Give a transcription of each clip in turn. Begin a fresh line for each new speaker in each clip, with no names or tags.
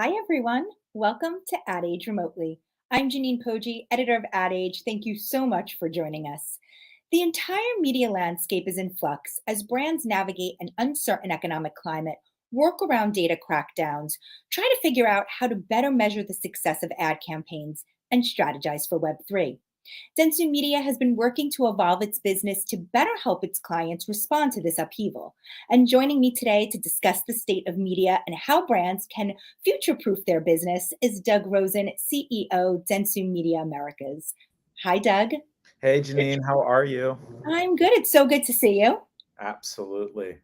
Hi, everyone. Welcome to Ad Age Remotely. I'm Janine Poggi, editor of Ad Age. Thank you so much for joining us. The entire media landscape is in flux as brands navigate an uncertain economic climate, work around data crackdowns, try to figure out how to better measure the success of ad campaigns, and strategize for Web3. Dentsu Media has been working to evolve its business to better help its clients respond to this upheaval. And joining me today to discuss the state of media and how brands can future proof their business is Doug Rozen, CEO, Dentsu Media Americas. Hi, Doug.
Hey Janine, how are you?
I'm good. It's so good to see you.
Absolutely.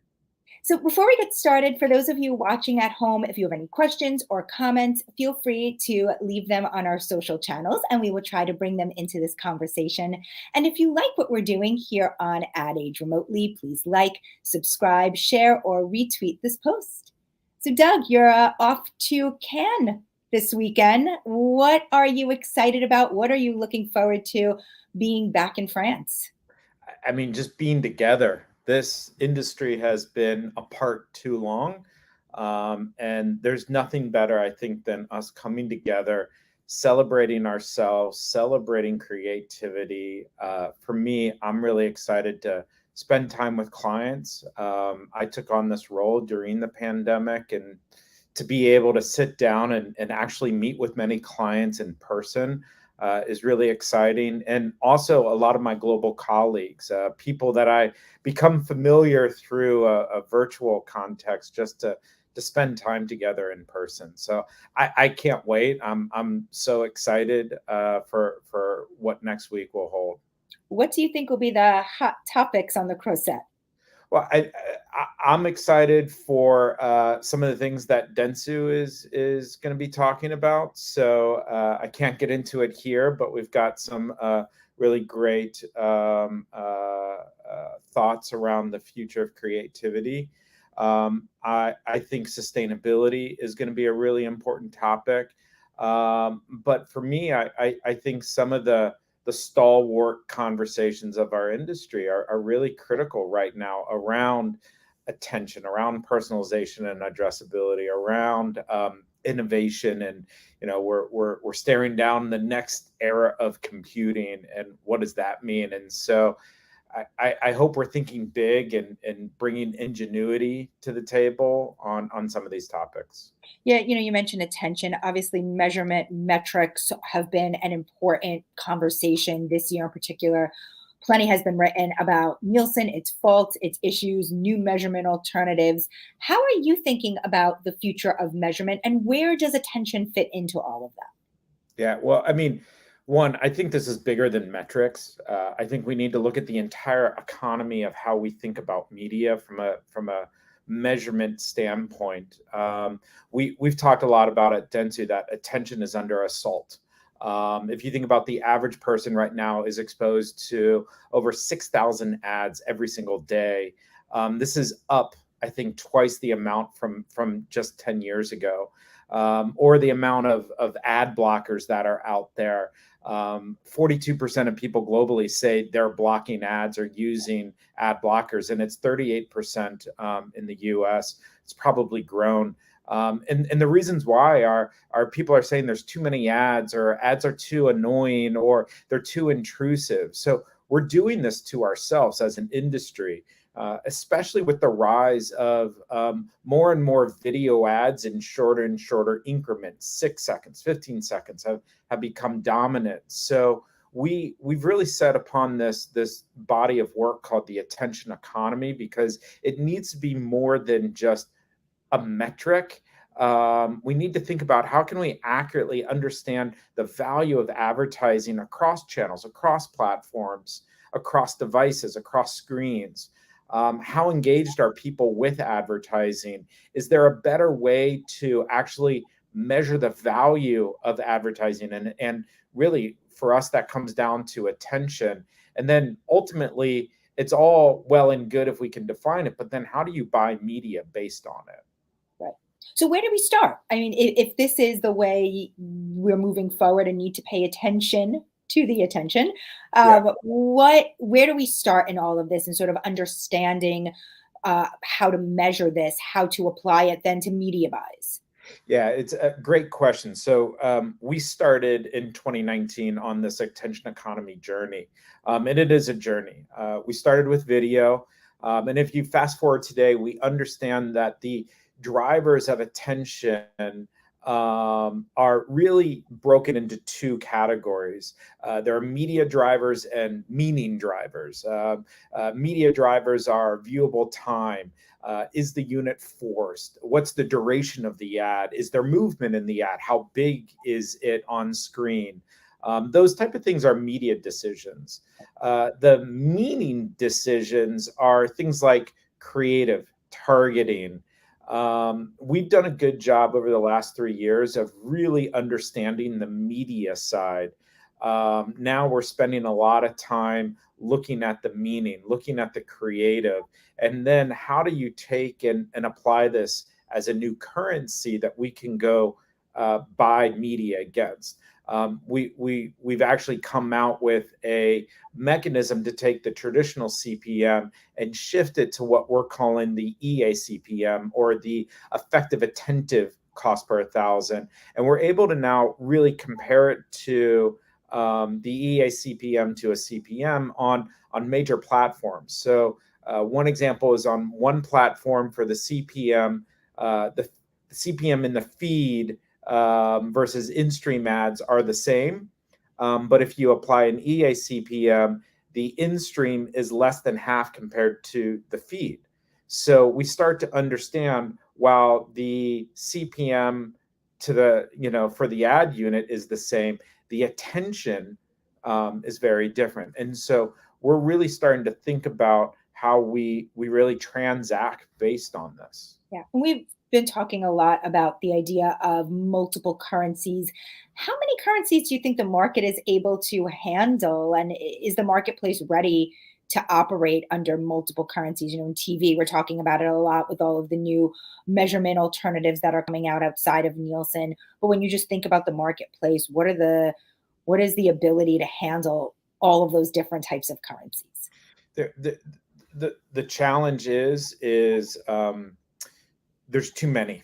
So, before we get started, for those of you watching at home, if you have any questions or comments, feel free to leave them on our social channels and we will try to bring them into this conversation. And if you like what we're doing here on Ad Age Remotely, please like, subscribe, share, or retweet this post. So, Doug, you're off to Cannes this weekend. What are you excited about? What are you looking forward to being back in France?
I mean, just being together. This industry has been apart too long. And there's nothing better, I think, than us coming together, celebrating ourselves, celebrating creativity. For me, I'm really excited to spend time with clients. I took on this role during the pandemic, and to be able to sit down and actually meet with many clients in person is really exciting. And also, a lot of my global colleagues, people that I become familiar through a virtual context, just to spend time together in person. So I can't wait. I'm so excited for what next week will hold.
What do you think will be the hot topics on the crochet?
Well, I'm excited for some of the things that Dentsu is going to be talking about. So I can't get into it here, but we've got some really great thoughts around the future of creativity. I think sustainability is going to be a really important topic. But for me, I think some of the stalwart conversations of our industry are really critical right now around attention, around personalization and addressability, around innovation, and we're staring down the next era of computing, and what does that mean? And so I hope we're thinking big and bringing ingenuity to the table on some of these topics.
Yeah, you mentioned attention. Obviously, measurement metrics have been an important conversation this year in particular. Plenty has been written about Nielsen, its faults, its issues, new measurement alternatives. How are you thinking about the future of measurement and where does attention fit into all of that?
Yeah, well, I mean, one, I think this is bigger than metrics. I think we need to look at the entire economy of how we think about media from a measurement standpoint. We've talked a lot about at Dentsu that attention is under assault. If you think about the average person right now is exposed to over 6,000 ads every single day. This is up, I think, twice the amount from just 10 years ago, or the amount of ad blockers that are out there. 42% of people globally say they're blocking ads or using ad blockers, and it's 38% in the US. It's probably grown. And the reasons why are people are saying there's too many ads, or ads are too annoying, or they're too intrusive. So we're doing this to ourselves as an industry, especially with the rise of more and more video ads in shorter and shorter increments. 6 seconds, 15 seconds have become dominant. So we've really set upon this body of work called the attention economy, because it needs to be more than just a metric. We need to think about how can we accurately understand the value of advertising across channels, across platforms, across devices, across screens. How engaged are people with advertising? Is there a better way to actually measure the value of advertising? And really, for us, that comes down to attention. And then ultimately, it's all well and good if we can define it, but then how do you buy media based on it?
Right. So, where do we start? I mean, if this is the way we're moving forward and need to pay attention to the attention,
Yeah.
where do we start in all of this and sort of understanding how to measure this, how to apply it then to media buys?
Yeah, it's a great question. So we started in 2019 on this attention economy journey, and it is a journey. We started with video, and if you fast forward today, we understand that the drivers of attention are really broken into two categories. There are media drivers and meaning drivers. Media drivers are viewable time. Is the unit forced? What's the duration of the ad? Is there movement in the ad? How big is it on screen? Those type of things are media decisions. The meaning decisions are things like creative, targeting. We've done a good job over the last 3 years of really understanding the media side. Now we're spending a lot of time looking at the meaning, looking at the creative, and then how do you take and apply this as a new currency that we can go buy media against? We've actually come out with a mechanism to take the traditional CPM and shift it to what we're calling the EACPM, or the effective attentive cost per 1,000, and we're able to now really compare it to the EACPM to a CPM on major platforms. So one example is on one platform for the CPM, the CPM in the feed versus in-stream ads are the same. But if you apply an EACPM, the in-stream is less than half compared to the feed. So we start to understand, while the CPM to the, for the ad unit is the same, the attention is very different. And so we're really starting to think about how we really transact based on this.
Yeah. And we've been talking a lot about the idea of multiple currencies. How many currencies do you think the market is able to handle? And is the marketplace ready to operate under multiple currencies? In TV, we're talking about it a lot with all of the new measurement alternatives that are coming out outside of Nielsen. But when you just think about the marketplace, what is the ability to handle all of those different types of currencies?
The challenge is there's too many.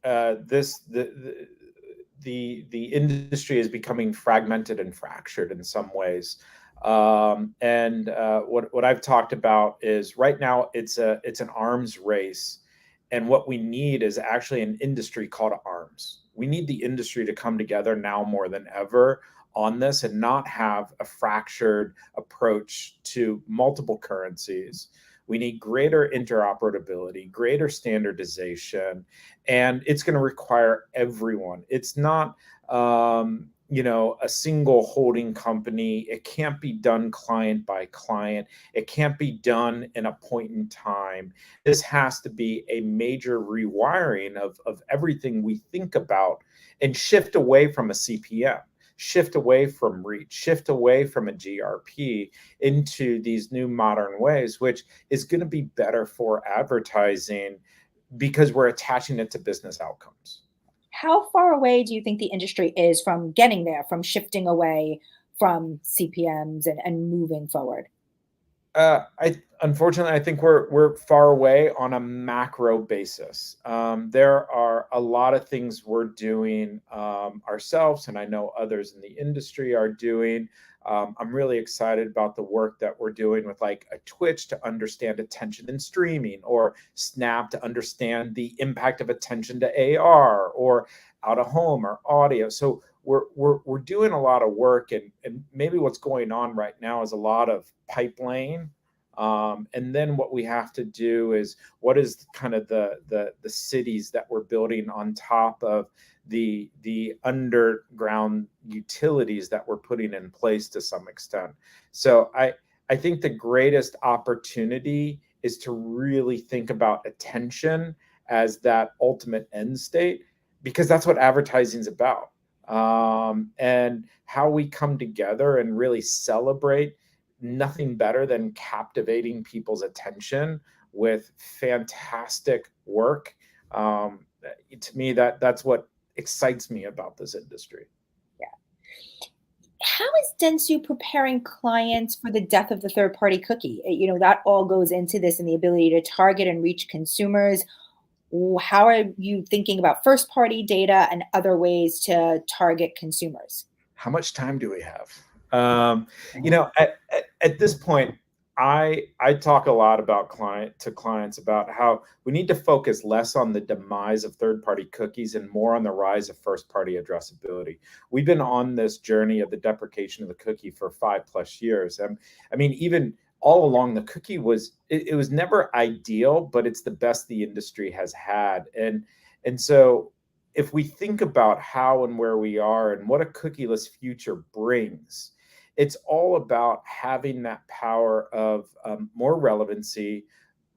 This the industry is becoming fragmented and fractured in some ways. And what I've talked about is, right now it's an arms race, and what we need is actually an industry call to arms. We need the industry to come together now more than ever on this, and not have a fractured approach to multiple currencies. We need greater interoperability, greater standardization, and it's going to require everyone. It's not, a single holding company. It can't be done client by client. It can't be done in a point in time. This has to be a major rewiring of everything we think about, and shift away from a CPM, shift away from reach, shift away from a GRP into these new modern ways, which is going to be better for advertising because we're attaching it to business outcomes.
How far away do you think the industry is from getting there, from shifting away from CPMs and moving forward?
I Unfortunately, I think we're far away on a macro basis. There are a lot of things we're doing ourselves, and I know others in the industry are doing. I'm really excited about the work that we're doing with, like, a Twitch to understand attention in streaming, or Snap to understand the impact of attention to AR, or out of home or audio. So we're doing a lot of work, and maybe what's going on right now is a lot of pipe laying. And then what we have to do is, what is kind of the cities that we're building on top of the underground utilities that we're putting in place to some extent. So I think the greatest opportunity is to really think about attention as that ultimate end state, because that's what advertising is about. And how we come together and really celebrate, nothing better than captivating people's attention with fantastic work. To me, that's what excites me about this industry.
Yeah. How is Dentsu preparing clients for the death of the third party cookie? That all goes into this, and the ability to target and reach consumers. How are you thinking about first party data and other ways to target consumers?
How much time do we have? At this point, I talk a lot about clients about how we need to focus less on the demise of third-party cookies and more on the rise of first-party addressability. We've been on this journey of the deprecation of the cookie for 5+ years. I mean, even all along, the cookie it was never ideal, but it's the best the industry has had. And so if we think about how and where we are and what a cookieless future brings, it's all about having that power of more relevancy,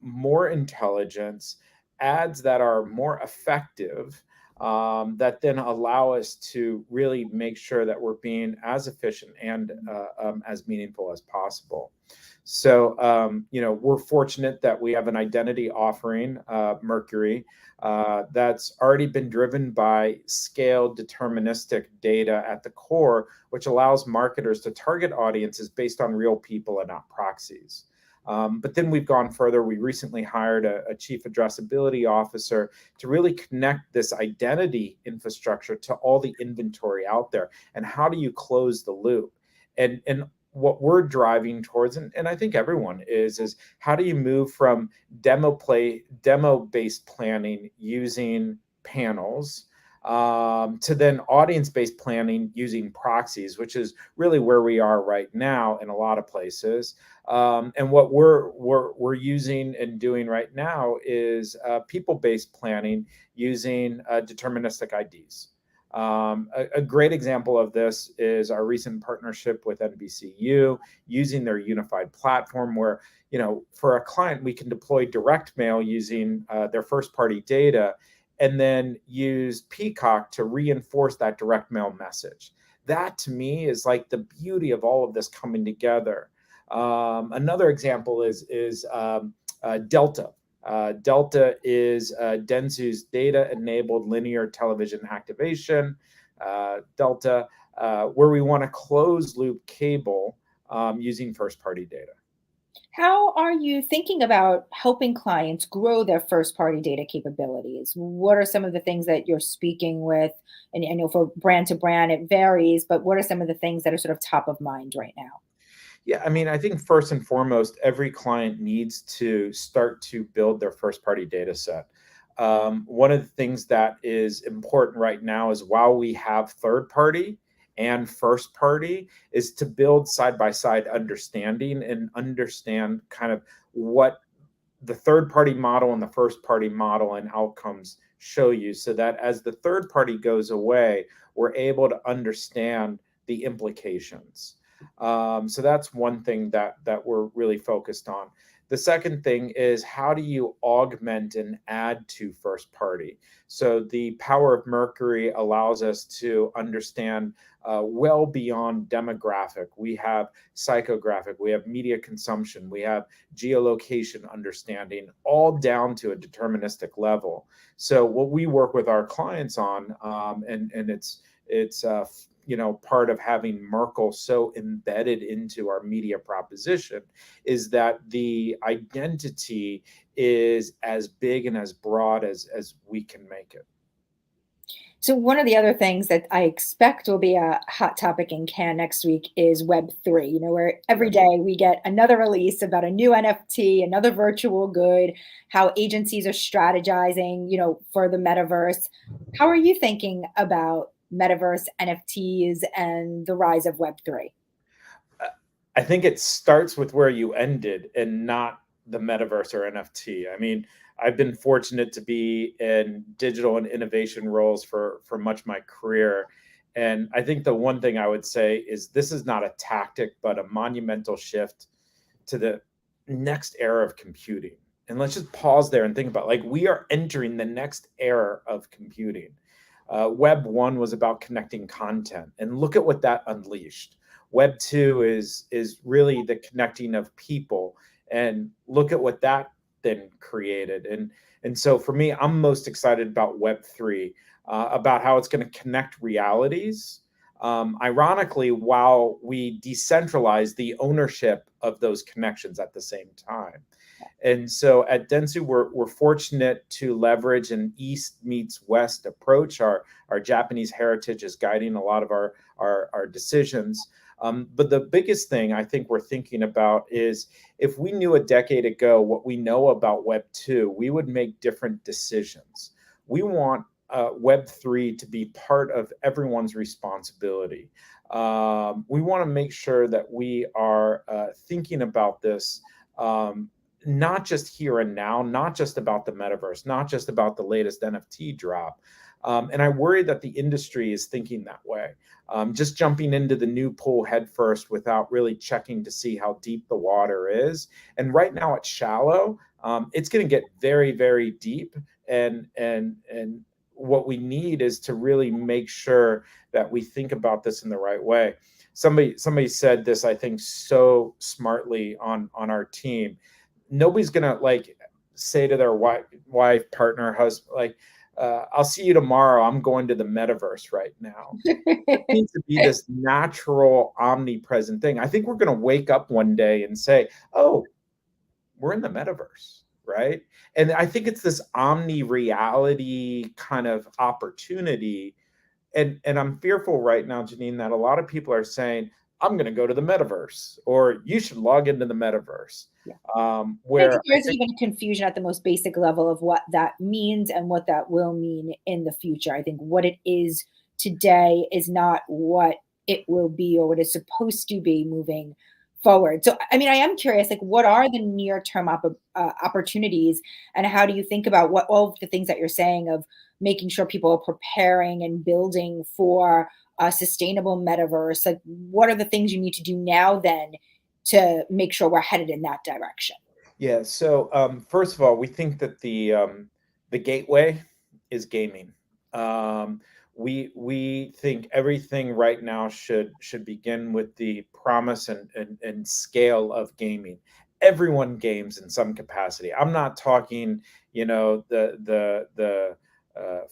more intelligence, ads that are more effective, that then allow us to really make sure that we're being as efficient and as meaningful as possible. So, we're fortunate that we have an identity offering, Mercury, that's already been driven by scaled deterministic data at the core, which allows marketers to target audiences based on real people and not proxies. But then we've gone further. We recently hired a chief addressability officer to really connect this identity infrastructure to all the inventory out there. And how do you close the loop? And what we're driving towards, and I think everyone is how do you move from demo-based planning using panels to then audience-based planning using proxies, which is really where we are right now in a lot of places. And what we're using and doing right now is people-based planning using deterministic IDs. A great example of this is our recent partnership with NBCU, using their unified platform where, for a client, we can deploy direct mail using their first party data and then use Peacock to reinforce that direct mail message. That to me is like the beauty of all of this coming together. Another example is Delta. Delta is Dentsu's data-enabled linear television activation, Delta, where we want to close loop cable using first-party data.
How are you thinking about helping clients grow their first party data capabilities? What are some of the things that you're speaking with? And I know for brand to brand, it varies, but what are some of the things that are sort of top of mind right now?
Yeah, I mean, I think first and foremost, every client needs to start to build their first party data set. One of the things that is important right now is while we have third party and first party, is to build side by side understanding and understand kind of what the third party model and the first party model and outcomes show you, so that as the third party goes away, we're able to understand the implications. So that's one thing that we're really focused on. The second thing is, how do you augment and add to first party? So the power of Mercury allows us to understand well beyond demographic. We have psychographic, we have media consumption, we have geolocation understanding, all down to a deterministic level. So what we work with our clients on, and it's part of having Merkle so embedded into our media proposition, is that the identity is as big and as broad as we can make it.
So one of the other things that I expect will be a hot topic in Cannes next week is Web3, where every
Yes.
day we get another release about a new NFT, another virtual good, how agencies are strategizing, for the metaverse. How are you thinking about metaverse NFTs and the rise of Web3?
I think it starts with where you ended and not the metaverse or NFT. I mean, I've been fortunate to be in digital and innovation roles for much of my career. And I think the one thing I would say is this is not a tactic, but a monumental shift to the next era of computing. And let's just pause there and think about, like, we are entering the next era of computing. Web 1 was about connecting content, and look at what that unleashed. Web 2 is really the connecting of people, and look at what that then created. And so for me, I'm most excited about Web 3, about how it's going to connect realities, ironically, while we decentralize the ownership of those connections at the same time. And so at Dentsu, we're fortunate to leverage an East meets West approach. Our Japanese heritage is guiding a lot of our decisions. But the biggest thing I think we're thinking about is if we knew a decade ago what we know about Web 2, we would make different decisions. We want Web 3 to be part of everyone's responsibility. We want to make sure that we are thinking about this. Not just here and now, not just about the metaverse, not just about the latest NFT drop. And I worry that the industry is thinking that way, just jumping into the new pool headfirst without really checking to see how deep the water is. And right now it's shallow. It's going to get very, very deep. And what we need is to really make sure that we think about this in the right way. Somebody said this, I think, so smartly on our team. Nobody's gonna like say to their wife, partner, husband, like, I'll see you tomorrow. I'm going to the metaverse right now. It needs to be this natural, omnipresent thing. I think we're going to wake up one day and say, oh, we're in the metaverse, right? And I think it's this omni reality kind of opportunity. And I'm fearful right now, Janine, that a lot of people are saying, I'm going to go to the metaverse, or you should log into the metaverse.
Yeah. I
Where
think there's even confusion at the most basic level of what that means and what that will mean in the future. I think what it is today is not what it will be or what it's supposed to be moving forward. So, I mean, I am curious, like, what are the near-term opportunities, and how do you think about what all of the things that you're saying of making sure people are preparing and building for a sustainable metaverse? Like, what are the things you need to do now then to make sure we're headed in that direction?
Yeah. So first of all, we think that the gateway is gaming. We think everything right now should begin with the promise and scale of gaming. Everyone games in some capacity. I'm not talking, the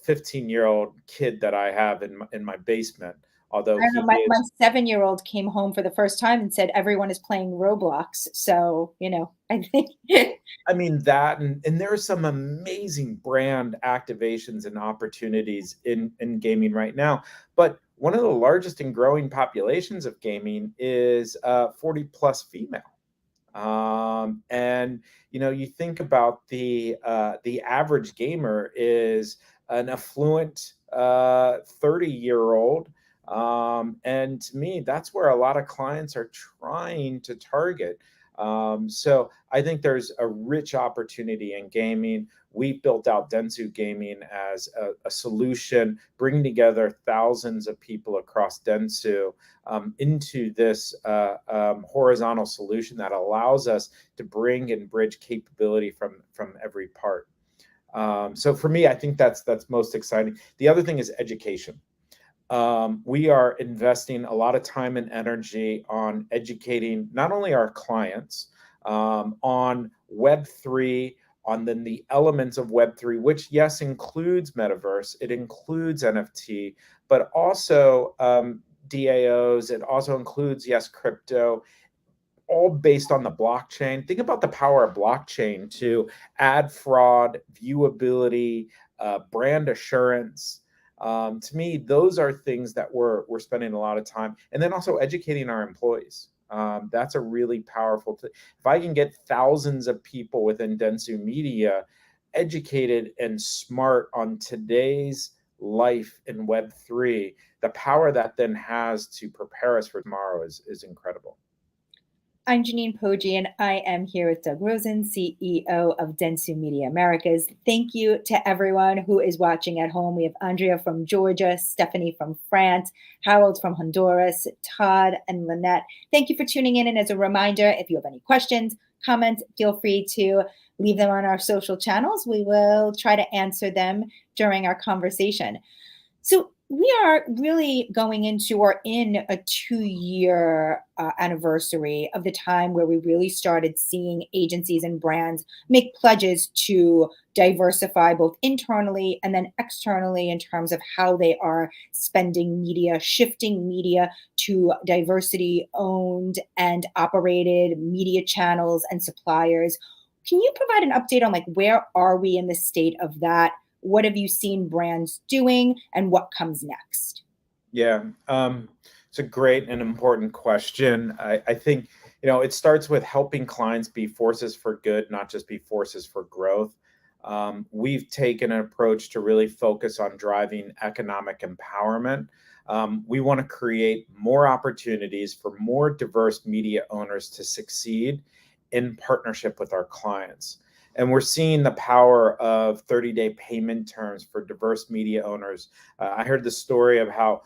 15-year-old kid that I have in my basement, although
I don't know,
he
my
is.
7-year-old came home for the first time and said everyone is playing Roblox. So, I think
I mean that, and there are some amazing brand activations and opportunities in gaming right now. But one of the largest and growing populations of gaming is 40 plus female. And you think about the average gamer is an affluent 30-year-old. And to me, that's where a lot of clients are trying to target. So I think there's a rich opportunity in gaming. We built out Dentsu Gaming as a solution, bringing together thousands of people across Dentsu into this horizontal solution that allows us to bring and bridge capability from every part. So for me, I think that's most exciting. The other thing is education. We are investing a lot of time and energy on educating not only our clients on Web3, on then the elements of Web3, which, yes, includes metaverse, it includes NFT, but also DAOs, it also includes, yes, crypto, all based on the blockchain. Think about the power of blockchain to add fraud, viewability, brand assurance. To me, those are things that we're spending a lot of time, and then also educating our employees. That's a really powerful thing. If I can get thousands of people within Dentsu Media educated and smart on today's life in Web3, the power that then has to prepare us for tomorrow is incredible.
I'm Janine Poggi, and I am here with Doug Rozen, CEO of Dentsu Media Americas. Thank you to everyone who is watching at home. We have Andrea from Georgia, Stephanie from France, Harold from Honduras, Todd and Lynette. Thank you for tuning in. And as a reminder, if you have any questions, comments, feel free to leave them on our social channels. We will try to answer them during our conversation. So We are really going into or in a 2-year anniversary of the time where we really started seeing agencies and brands make pledges to diversify both internally and then externally in terms of how they are spending media, shifting media to diversity owned and operated media channels and suppliers. Can you provide an update on like where are we in the state of that? What have you seen brands doing and what comes next?
Yeah, it's a great and important question. I think, it starts with helping clients be forces for good, not just be forces for growth. We've taken an approach to really focus on driving economic empowerment. We want to create more opportunities for more diverse media owners to succeed in partnership with our clients. And we're seeing the power of 30-day payment terms for diverse media owners. I heard the story of how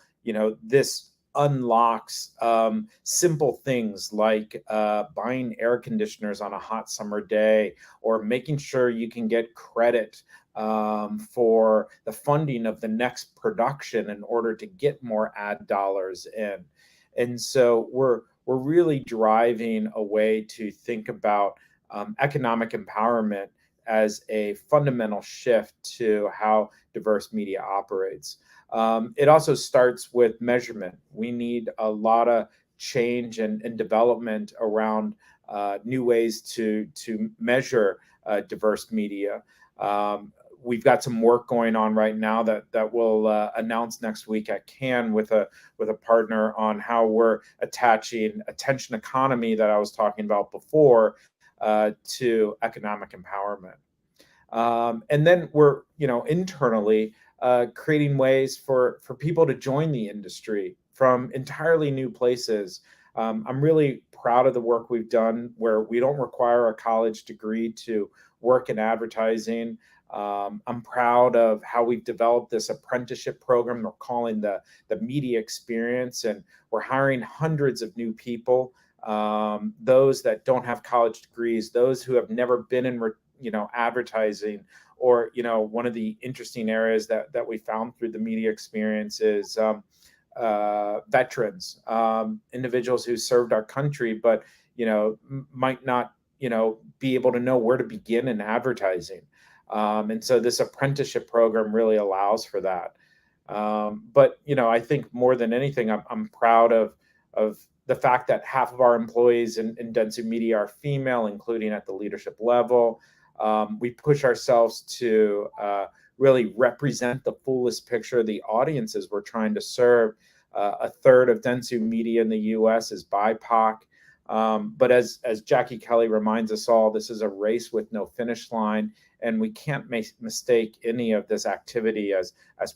this unlocks simple things like buying air conditioners on a hot summer day, or making sure you can get credit for the funding of the next production in order to get more ad dollars in. And so we're really driving a way to think about economic empowerment as a fundamental shift to how diverse media operates. It also starts with measurement. We need a lot of change and development around new ways to measure diverse media. We've got some work going on right now that we'll announce next week at Cannes with a partner on how we're attaching attention economy that I was talking about before to economic empowerment. And then we're, internally creating ways for people to join the industry from entirely new places. I'm really proud of the work we've done where we don't require a college degree to work in advertising. I'm proud of how we've developed this apprenticeship program we're calling the media experience, and we're hiring hundreds of new people, those that don't have college degrees, those who have never been in advertising, or one of the interesting areas that we found through the media experience is veterans, individuals who served our country but might not be able to know where to begin in advertising. And so this apprenticeship program really allows for that. But I think more than anything, I'm proud of the fact that half of our employees in Dentsu Media are female, including at the leadership level. We push ourselves to really represent the fullest picture of the audiences we're trying to serve. A third of Dentsu Media in the U.S. is BIPOC. But as Jackie Kelly reminds us all, this is a race with no finish line, and we can't mistake any of this activity as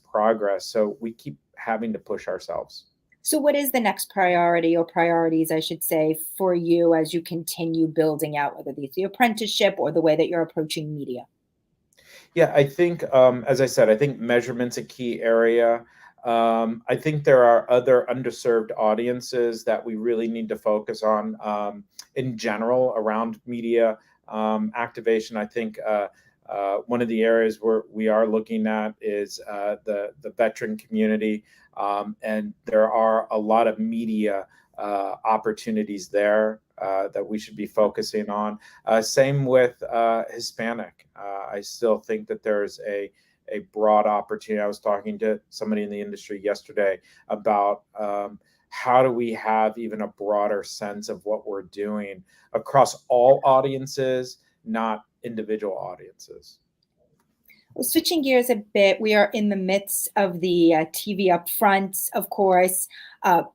progress. So we keep having to push ourselves.
So, what is the next priority or priorities, I should say, for you as you continue building out, whether it's the apprenticeship or the way that you're approaching media?
Yeah, I think, as I said, I think measurement's a key area. I think there are other underserved audiences that we really need to focus on in general around media activation. I think one of the areas where we are looking at is the veteran community, and there are a lot of media opportunities there that we should be focusing on. Same with Hispanic. I still think that there's a broad opportunity. I was talking to somebody in the industry yesterday about how do we have even a broader sense of what we're doing across all audiences, not individual audiences.
Well, switching gears a bit, we are in the midst of the TV upfront, of course.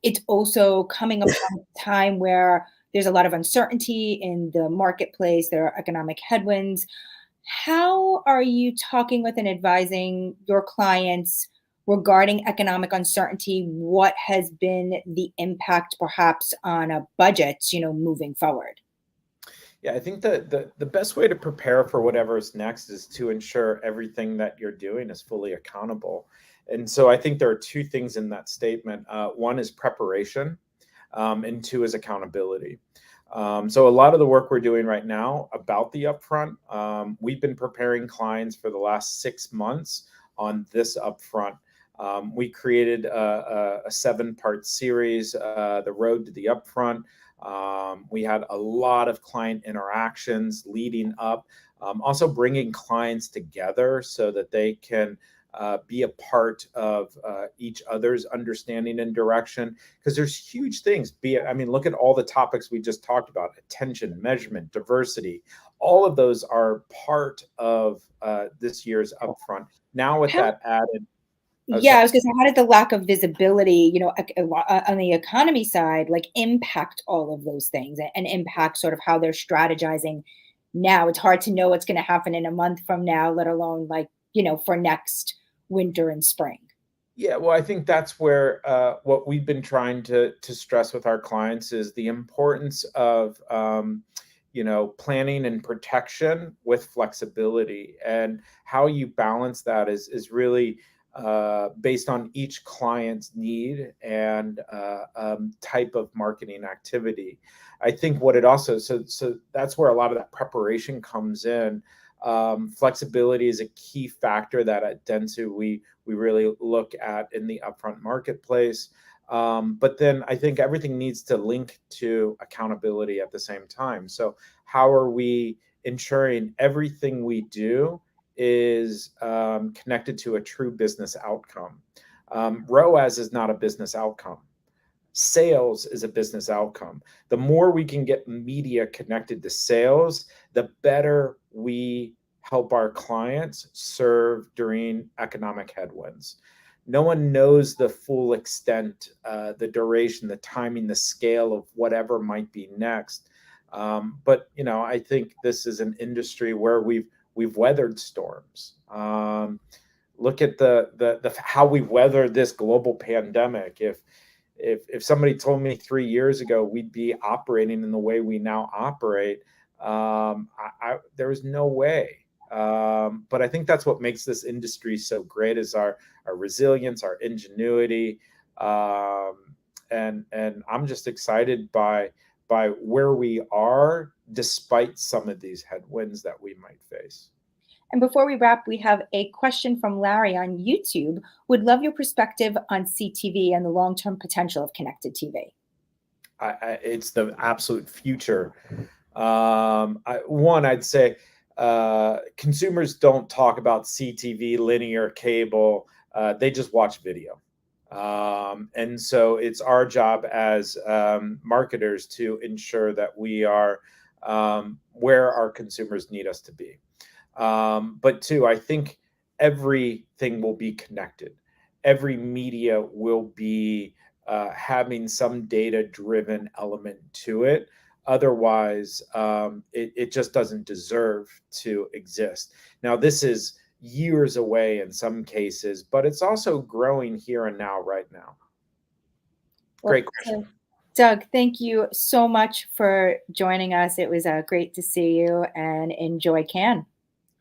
It's also coming upon a time where there's a lot of uncertainty in the marketplace. There are economic headwinds. How are you talking with and advising your clients regarding economic uncertainty? What has been the impact perhaps on a budget, moving forward?
Yeah, I think the best way to prepare for whatever is next is to ensure everything that you're doing is fully accountable. And so I think there are two things in that statement. One is preparation, and two is accountability. So a lot of the work we're doing right now about the upfront, we've been preparing clients for the last 6 months on this upfront. We created a 7-part series, The Road to the Upfront. We had a lot of client interactions leading up, also bringing clients together so that they can be a part of each other's understanding and direction. Because there's huge things. I mean, look at all the topics we just talked about: attention, measurement, diversity. All of those are part of this year's upfront. Now with
How
that added, oh,
Yeah,
sorry.
I was gonna say, how did the lack of visibility, on the economy side, like, impact all of those things and impact sort of how they're strategizing now? It's hard to know what's gonna happen in a month from now, let alone, like, for next winter and spring.
Yeah, well, I think that's where what we've been trying to stress with our clients is the importance of planning and protection with flexibility, and how you balance that is really based on each client's need and type of marketing activity. I think what it also, so that's where a lot of that preparation comes in. Flexibility is a key factor that at Dentsu we really look at in the upfront marketplace. But then I think everything needs to link to accountability at the same time. So how are we ensuring everything we do is connected to a true business outcome? ROAS is not a business outcome. Sales is a business outcome. The more we can get media connected to sales, the better we help our clients serve during economic headwinds. No one knows the full extent, the duration, the timing, the scale of whatever might be next. But I think this is an industry where we've weathered storms. Look at the how we weathered this global pandemic. If somebody told me 3 years ago we'd be operating in the way we now operate, there was no way. But I think that's what makes this industry so great, is our resilience, our ingenuity, and I'm just excited by where we are despite some of these headwinds that we might face.
And before we wrap, we have a question from Larry on YouTube. Would love your perspective on CTV and the long-term potential of connected TV.
It's the absolute future. I'd say consumers don't talk about CTV, linear cable. They just watch video. And so it's our job as marketers to ensure that we are where our consumers need us to be. But two, I think everything will be connected. Every media will be having some data-driven element to it. Otherwise, it just doesn't deserve to exist. Now, this is years away in some cases, but it's also growing here and now, right now.
Well,
Great question.
Doug, thank you so much for joining us. It was great to see you, and enjoy Cannes.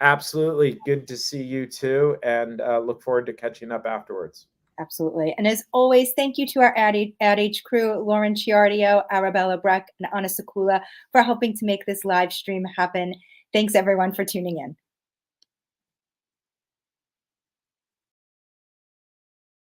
Absolutely. Good to see you too, and look forward to catching up afterwards.
Absolutely. And as always, thank you to our Ad Age crew, Lauren Chiardio, Arabella Breck, and Anna Sakula, for helping to make this live stream happen. Thanks everyone for tuning in.